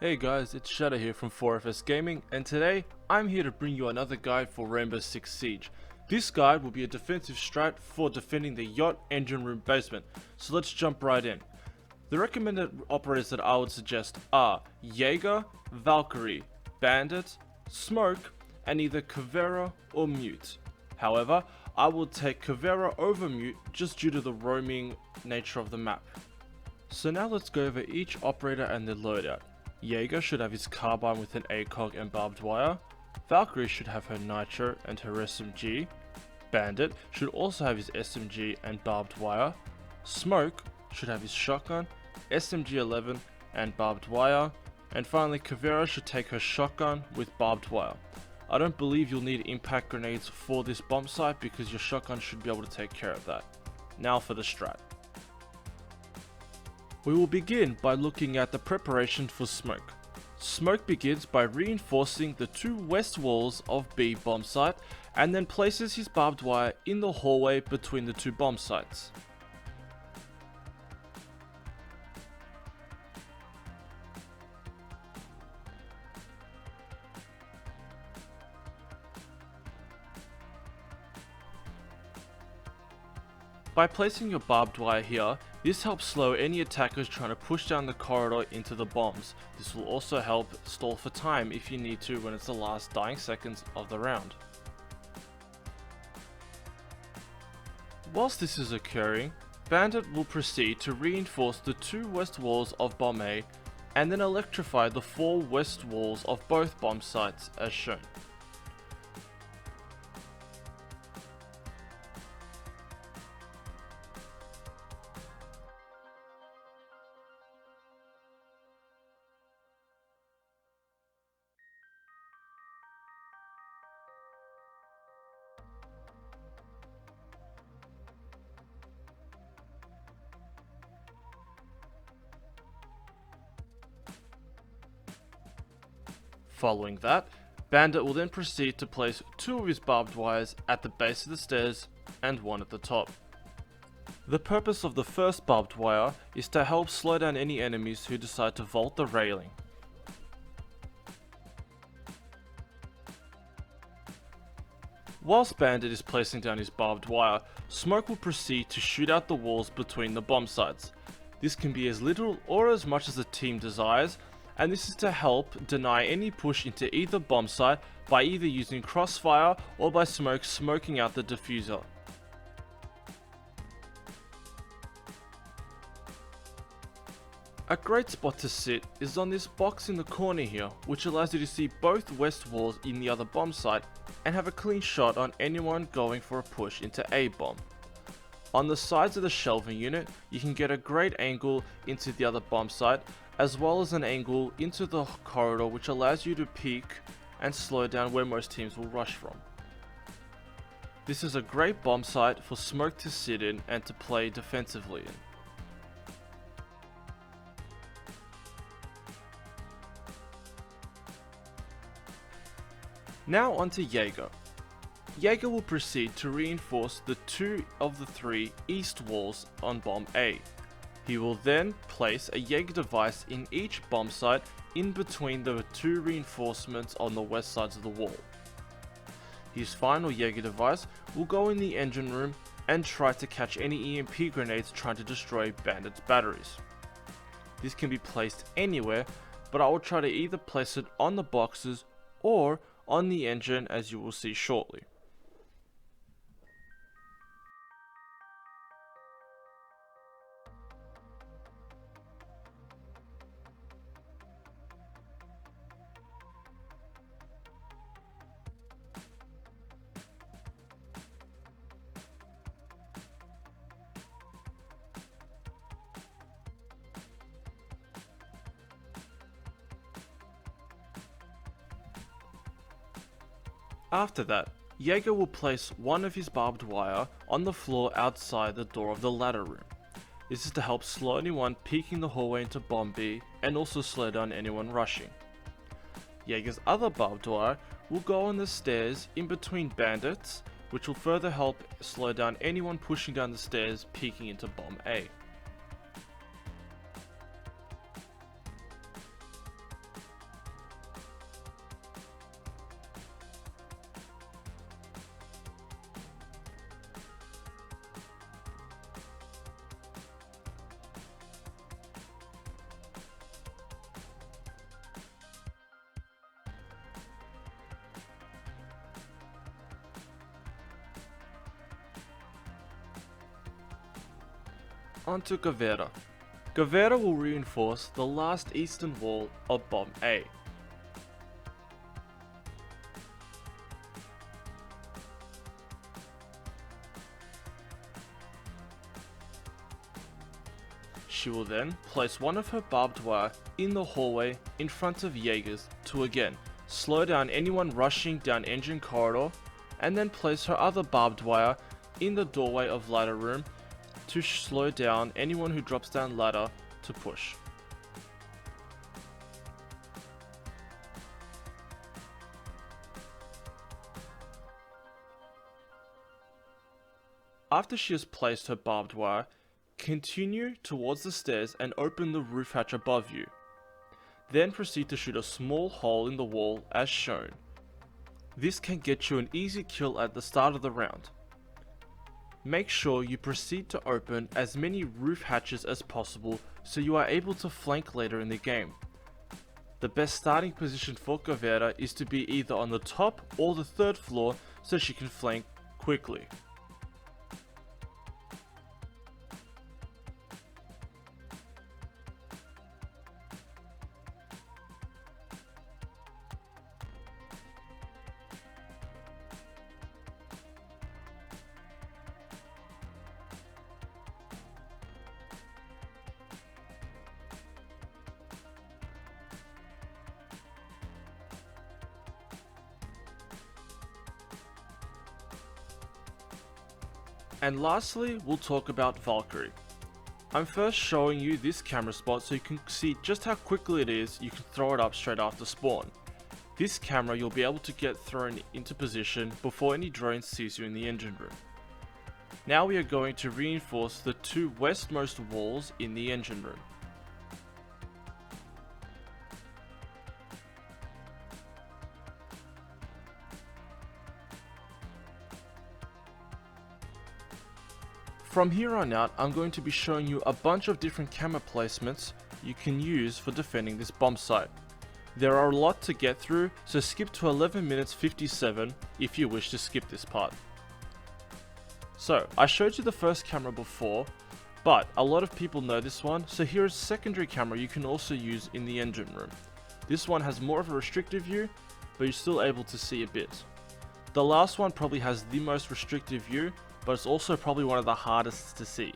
Hey guys, it's Shadow here from 4FS Gaming, and today I'm here to bring you another guide for Rainbow Six Siege. This guide will be a defensive strat for defending the Yacht engine room basement, so let's jump right in. The recommended operators that I would suggest are Yaga, Valkyrie, Bandit, Smoke, and either Caveira or Mute. However, I will take Caveira over Mute just due to the roaming nature of the map. So now let's go over each operator and their loadout. Yaga should have his carbine with an ACOG and barbed wire. Valkyrie should have her nitro and her SMG. Bandit should also have his SMG and barbed wire. Smoke should have his shotgun, SMG-11 and barbed wire. And finally, Caveira should take her shotgun with barbed wire. I don't believe you'll need impact grenades for this bomb site because your shotgun should be able to take care of that. Now for the strat. We will begin by looking at the preparation for Smoke. Smoke begins by reinforcing the two west walls of B bomb site and then places his barbed wire in the hallway between the two bomb sites. By placing your barbed wire here, this helps slow any attackers trying to push down the corridor into the bombs. This will also help stall for time if you need to when it's the last dying seconds of the round. Whilst this is occurring, Bandit will proceed to reinforce the two west walls of Bomb A and then electrify the four west walls of both bomb sites as shown. Following that, Bandit will then proceed to place two of his barbed wires at the base of the stairs and one at the top. The purpose of the first barbed wire is to help slow down any enemies who decide to vault the railing. Whilst Bandit is placing down his barbed wire, Smoke will proceed to shoot out the walls between the bomb sites. This can be as little or as much as the team desires, and this is to help deny any push into either bomb site by either using crossfire or by Smoke smoking out the diffuser. A great spot to sit is on this box in the corner here, which allows you to see both west walls in the other bomb site and have a clean shot on anyone going for a push into A bomb. On the sides of the shelving unit, you can get a great angle into the other bomb site, as well as an angle into the corridor which allows you to peek and slow down where most teams will rush from. This is a great bomb site for Smoke to sit in and to play defensively in. Now onto Yaga. Yaga will proceed to reinforce the two of the three east walls on Bomb A. He will then place a Yaga device in each bomb site in between the two reinforcements on the west sides of the wall. His final Yaga device will go in the engine room and try to catch any EMP grenades trying to destroy Bandit's batteries. This can be placed anywhere, but I will try to either place it on the boxes or on the engine, as you will see shortly. After that, Yaga will place one of his barbed wire on the floor outside the door of the ladder room. This is to help slow anyone peeking the hallway into Bomb B and also slow down anyone rushing. Yaga's other barbed wire will go on the stairs in between bandits, which will further help slow down anyone pushing down the stairs peeking into Bomb A. Onto Gavera. Gavera will reinforce the last eastern wall of Bomb A. She will then place one of her barbed wire in the hallway in front of Yaga's to again slow down anyone rushing down engine corridor, and then place her other barbed wire in the doorway of ladder room to slow down anyone who drops down ladder to push. After she has placed her barbed wire, continue towards the stairs and open the roof hatch above you. Then proceed to shoot a small hole in the wall as shown. This can get you an easy kill at the start of the round. Make sure you proceed to open as many roof hatches as possible so you are able to flank later in the game. The best starting position for Gavera is to be either on the top or the third floor so she can flank quickly. And lastly, we'll talk about Valkyrie. I'm first showing you this camera spot so you can see just how quickly it is you can throw it up straight after spawn. This camera you'll be able to get thrown into position before any drone sees you in the engine room. Now we are going to reinforce the two westmost walls in the engine room. From here on out, I'm going to be showing you a bunch of different camera placements you can use for defending this bomb site. There are a lot to get through, so skip to 11 minutes 57 if you wish to skip this part. So, I showed you the first camera before, but a lot of people know this one, so here is a secondary camera you can also use in the engine room. This one has more of a restrictive view, but you're still able to see a bit. The last one probably has the most restrictive view, but it's also probably one of the hardest to see.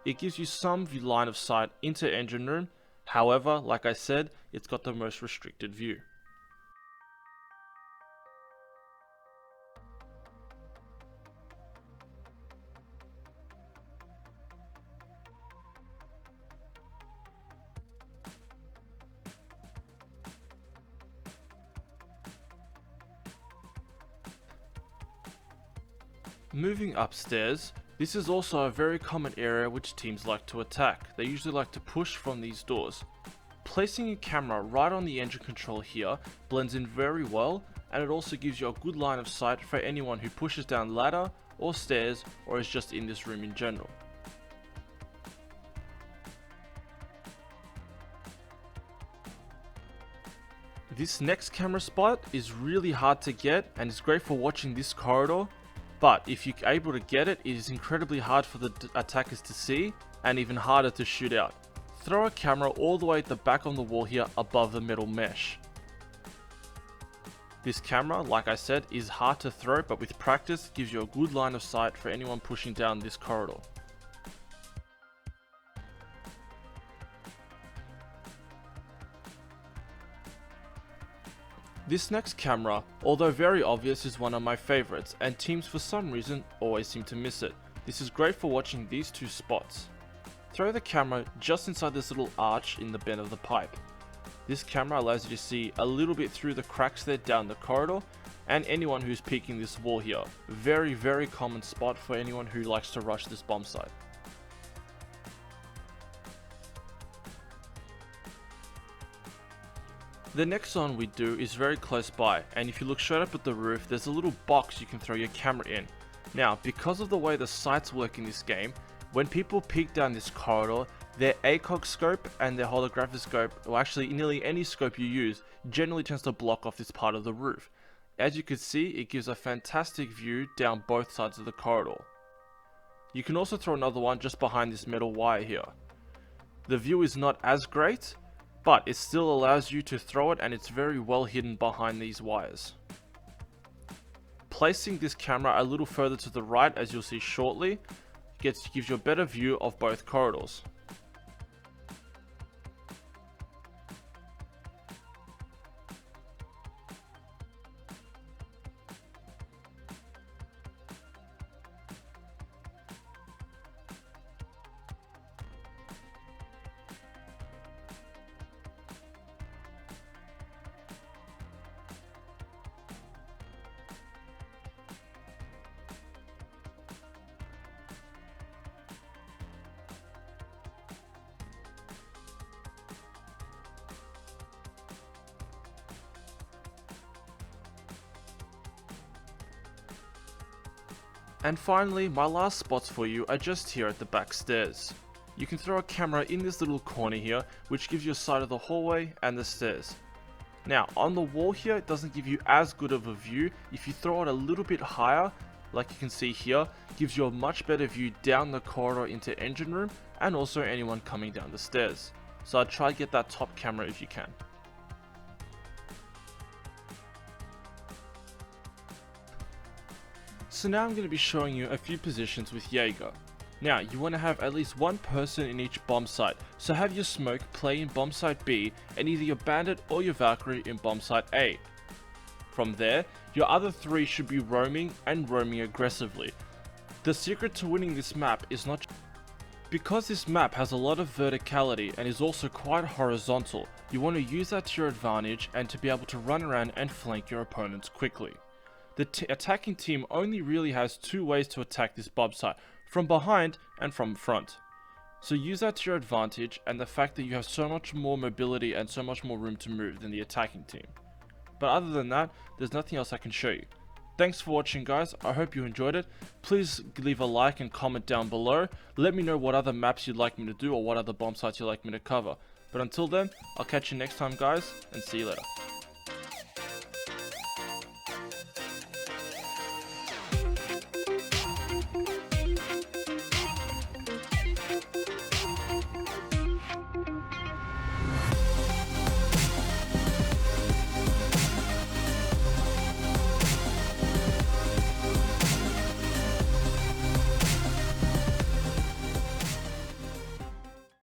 It gives you some line of sight into engine room, however, like I said, it's got the most restricted view. Moving upstairs, this is also a very common area which teams like to attack. They usually like to push from these doors. Placing a camera right on the engine control here blends in very well, and it also gives you a good line of sight for anyone who pushes down ladder or stairs or is just in this room in general. This next camera spot is really hard to get and is great for watching this corridor, but if you're able to get it, it is incredibly hard for the attackers to see and even harder to shoot out. Throw a camera all the way at the back on the wall here above the metal mesh. This camera, like I said, is hard to throw, but with practice gives you a good line of sight for anyone pushing down this corridor. This next camera, although very obvious, is one of my favorites, and teams for some reason always seem to miss it. This is great for watching these two spots. Throw the camera just inside this little arch in the bend of the pipe. This camera allows you to see a little bit through the cracks there down the corridor, and anyone who's peeking this wall here. Very common spot for anyone who likes to rush this bomb site. The next one we do is very close by, and if you look straight up at the roof, there's a little box you can throw your camera in. Now, because of the way the sights work in this game, when people peek down this corridor, their ACOG scope and their holographic scope, or actually nearly any scope you use, generally tends to block off this part of the roof. As you can see, it gives a fantastic view down both sides of the corridor. You can also throw another one just behind this metal wire here. The view is not as great, but it still allows you to throw it, and it's very well hidden behind these wires. Placing this camera a little further to the right, as you'll see shortly, gives you a better view of both corridors. And finally, my last spots for you are just here at the back stairs. You can throw a camera in this little corner here, which gives you a sight of the hallway and the stairs. Now, on the wall here, it doesn't give you as good of a view. If you throw it a little bit higher, like you can see here, gives you a much better view down the corridor into engine room, and also anyone coming down the stairs. So I'd try to get that top camera if you can. So now I'm going to be showing you a few positions with Yaga. Now, you want to have at least one person in each bomb site, so have your smoke play in bomb site B and either your bandit or your Valkyrie in bomb site A. From there, your other three should be roaming and roaming aggressively. The secret to winning this map is not because this map has a lot of verticality and is also quite horizontal. You want to use that to your advantage and to be able to run around and flank your opponents quickly. The attacking team only really has two ways to attack this bomb site, from behind and from front. So use that to your advantage, and the fact that you have so much more mobility and so much more room to move than the attacking team. But other than that, there's nothing else I can show you. Thanks for watching, guys. I hope you enjoyed it. Please leave a like and comment down below. Let me know what other maps you'd like me to do or what other bomb sites you'd like me to cover. But until then, I'll catch you next time, guys, and see you later.